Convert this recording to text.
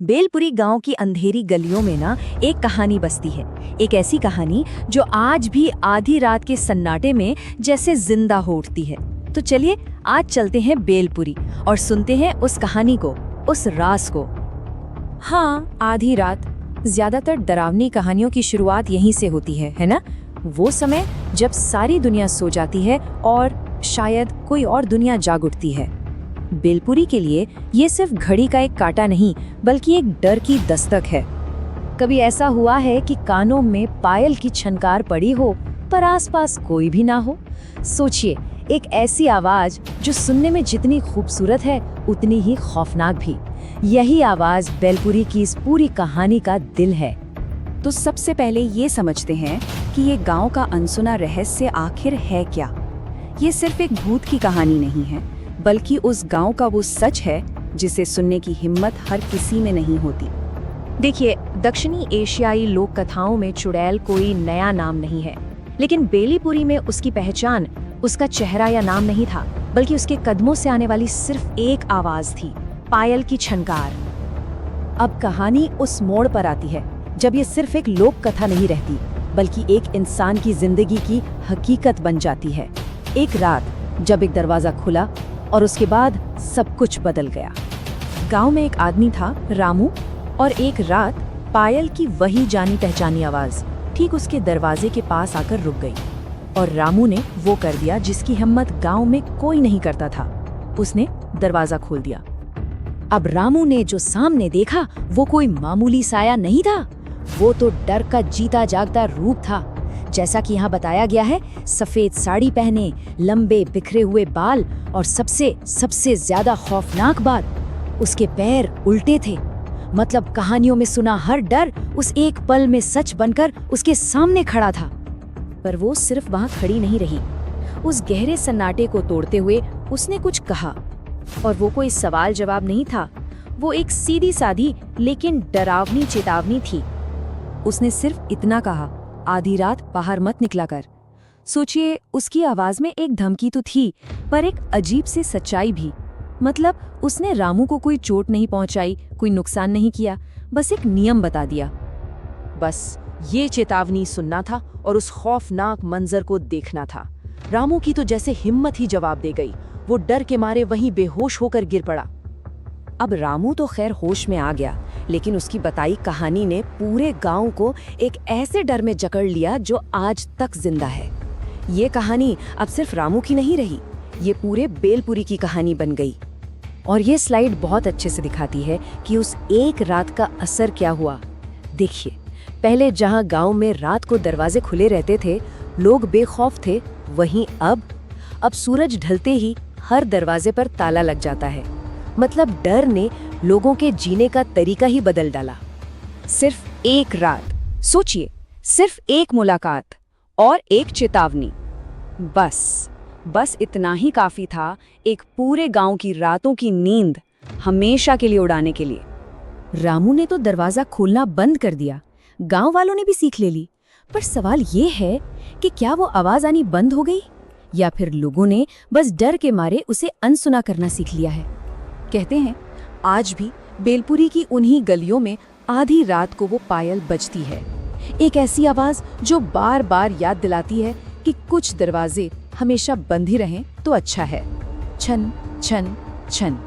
बेलपुरी गांव की अंधेरी गलियों में ना एक कहानी बसती है। एक ऐसी कहानी जो आज भी आधी रात के सन्नाटे में जैसे जिंदा हो उठती है। तो चलिए आज चलते हैं बेलपुरी और सुनते हैं उस कहानी को, उस राज को। हाँ, आधी रात। ज्यादातर डरावनी कहानियों की शुरुआत यहीं से होती है ना? वो समय जब सारी दुनिया सो जाती है और शायद कोई और दुनिया जाग उठती है। बेलपुरी के लिए ये सिर्फ घड़ी का एक कांटा नहीं, बल्कि एक डर की दस्तक है। कभी ऐसा हुआ है कि कानों में पायल की छनकार पड़ी हो, पर आसपास कोई भी ना हो? सोचिए, एक ऐसी आवाज जो सुनने में जितनी खूबसूरत है, उतनी ही खौफनाक भी। यही आवाज बेलपुरी की इस पूरी कहानी का दिल है। तो सबसे पहले ये समझते हैं कि ये गांव का अनसुना रहस्य आखिर है क्या। ये सिर्फ एक भूत की कहानी नहीं है, बल्कि उस गांव का वो सच है जिसे सुनने की हिम्मत हर किसी में नहीं होती। देखिए, दक्षिणी एशियाई लोक कथाओं में चुड़ैल कोई नया नाम नहीं है, लेकिन बेलीपुरी में उसकी पहचान उसका चेहरा या नाम नहीं था, बल्कि उसके कदमों से आने वाली सिर्फ एक आवाज थी, पायल की छनकार। अब कहानी उस मोड़ पर आती है जब ये सिर्फ एक लोक कथा नहीं रहती, बल्कि एक इंसान की जिंदगी की हकीकत बन जाती है। एक रात जब एक दरवाजा खुला और उसके बाद सब कुछ बदल गया। गांव में एक आदमी था, रामू, और एक रात पायल की वही जानी पहचानी आवाज ठीक उसके दरवाजे के पास आकर रुक गई। और रामू ने वो कर दिया जिसकी हिम्मत गांव में कोई नहीं करता था। उसने दरवाजा खोल दिया। अब रामू ने जो सामने देखा वो कोई मामूली साया नहीं था, वो तो डर का जीता जागता रूप था। जैसा कि यहाँ बताया गया है, सफेद साड़ी पहने, लंबे बिखरे हुए बाल, और सबसे ज्यादा खौफनाक बात, उसके पैर उल्टे थे। मतलब कहानियों में सुना हर डर उस एक पल में सच बनकर उसके सामने खड़ा था। पर वो सिर्फ वहाँ खड़ी नहीं रही। उस गहरे सन्नाटे को तोड़ते हुए उसने कुछ कहा, और वो कोई सवाल जवाब नहीं था, वो एक सीधी सादी लेकिन डरावनी चेतावनी थी। उसने सिर्फ इतना कहा, आधी रात बाहर मत निकला कर। सोचिए, उसकी आवाज में एक धमकी तो थी, पर एक अजीब सी सच्चाई भी। मतलब उसने रामू को कोई चोट नहीं पहुंचाई, कोई नुकसान नहीं किया, बस एक नियम बता दिया। बस ये चेतावनी सुनना था और उस खौफनाक मंजर को देखना था। रामू की तो जैसे हिम्मत ही जवाब दे गई। वो डर के मारे वहीं बेहोश होकर गिर पड़ा। अब रामू तो खैर होश में आ गया, लेकिन उसकी बताई कहानी ने पूरे गांव को एक ऐसे डर में जकड़ लिया जो आज तक जिंदा है। ये कहानी अब सिर्फ रामू की नहीं रही, ये पूरे बेलपुरी की कहानी बन गई। और ये स्लाइड बहुत अच्छे से दिखाती है कि उस एक रात का असर क्या हुआ। देखिए, पहले जहां गांव में रात को दरवाजे खुले रहते थे, लोग बेखौफ थे, वहीं अब सूरज ढलते ही हर दरवाजे पर ताला लग जाता है। मतलब डर ने लोगों के जीने का तरीका ही बदल डाला। सिर्फ एक रात, सोचिए, सिर्फ एक मुलाकात और एक चेतावनी, बस इतना ही काफी था एक पूरे गांव की रातों की नींद हमेशा के लिए उड़ाने के लिए। रामू ने तो दरवाजा खोलना बंद कर दिया, गांव वालों ने भी सीख ले ली। पर सवाल ये है कि क्या वो आवाज आनी बंद हो गई, या फिर लोगों ने बस डर के मारे उसे अनसुना करना सीख लिया है। कहते हैं, आज भी बेलपुरी की उन्हीं गलियों में आधी रात को वो पायल बजती है। एक ऐसी आवाज जो बार बार याद दिलाती है कि कुछ दरवाजे हमेशा बंद ही रहें तो अच्छा है। छन छन छन।